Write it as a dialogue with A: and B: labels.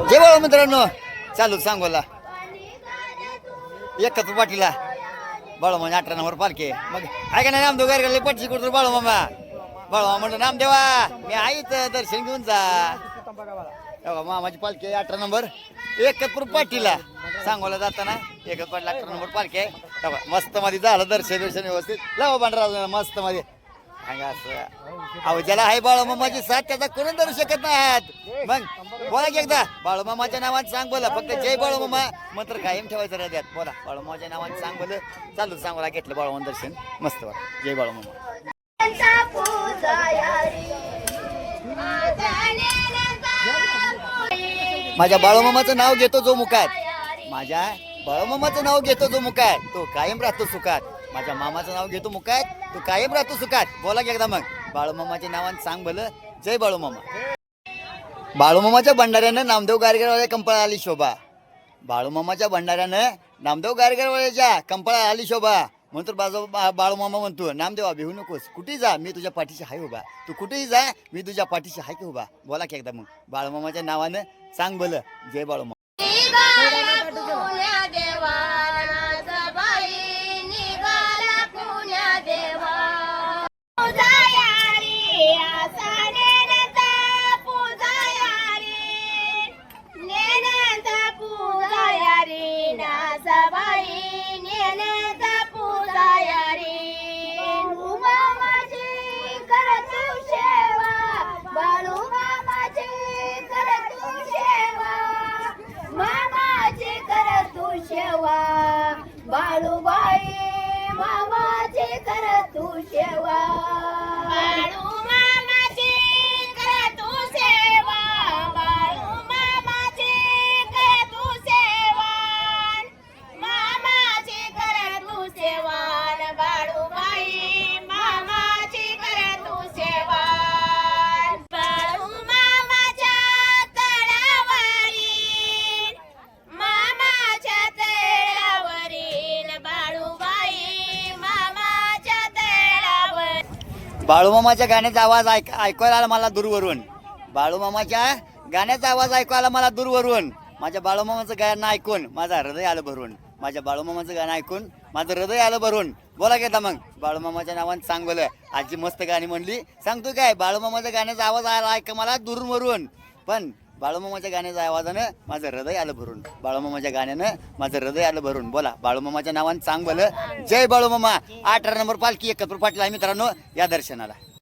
A: जय बाळू मित्रांनो, चालू सांगोला एकत्र पाठीला बाळू म्हणजे 18 नंबर पालखी. मग ऐका ना नामदेव गायकवाड पटशी कुठं बाळू मामा म्हणलं नामदेवा मी आईच दर्शन घेऊन जा. मामाची पालखी आहे 18 नंबर एकत्र पाठीला सांगोला जाताना एकत्र पाठीला 18 नंबर पालखी आहे. मस्त मध्ये झालं दर्शन व्यवस्थित लावा भांडरा मस्त मध्ये. अहो ज्याला आहे बाळू मामाची साथ त्याचा कोणी धरू शकत नाही. मग बोला की एकदा बाळू मामाच्या नावाने सांग बोला. फक्त जय बाळू मामा मंत्र कायम ठेवायचं हृदयात. बोला बाळू मामाच्या नावाने सांग बोल. चालू सांगोला घेतलं बाळू मामा दर्शन मस्त वाट. जय बाळू मामा. माझ्या बाळूमामाचं नाव घेतो जो मुखात, माझ्या बाळूमामाचं नाव घेतो जो मुखात तो कायम राहतो सुखात. माझ्या मामाचं नाव घेतो मुखात तो कायम राहतो सुखात. बोला की एकदा मग बाळूमामाच्या नावाने सांग भलं. जय बाळूमामा. बाळूमामाच्या भंडाऱ्यानं नामदेव गारगेवाड्या कंपळा आली शोभा. बाळूमामाच्या भंडाऱ्यानं नामदेव गारगेवाड्याच्या कंपळा आली शोभा. म्हणतो बाळूमामा म्हणतो नामदेवा भिवू नकोस, कुठेही जा मी तुझ्या पाठीशी हाय उभा. तू कुठेही जा मी तुझ्या पाठीशी हाय की उभा. बोला की एकदा मग बाळूमामाच्या नावानं सांग भलं. जय बाळूमामा.
B: बाळूबाई मामाची कर तू सेवा. बाळू मामाची कर तू सेवा. बाळू मामाची कर तू सेवा. मामाची कर तू सेवा. बाळूबाई मामाची कर तू सेवा. बाळू मामाच्या तळावरी मामाच्या
A: बाळूमामाच्या गाण्याचा आवाज ऐकायला आला मला दूरवरून. बाळूमामाच्या गाण्याचा आवाज ऐकायला मला दूरवरून. माझ्या बाळूमामाचं गाणं ऐकून माझं हृदय आलं भरून. माझ्या बाळूमामाचं गाणं ऐकून माझं हृदय आलं भरून. बोला घेता मग बाळूमामाच्या नावाने सांग बोल. आजी मस्त गाणी म्हणली सांगतो काय बाळूमामाच्या गाण्याचा आवाज आला ऐका मला दूरवरून. पण बाळूमामाच्या गाण्याच्या आवाजानं माझं हृदय आलं भरून. बाळूमामाच्या गाण्यानं माझं हृदय आलं भरून. बोला बाळूमामाच्या नावाने सांग बोल. जय बाळूमामा. 18 नंबर पालखी एकत्र पाठीला आहे मित्रांनो या दर्शनाला.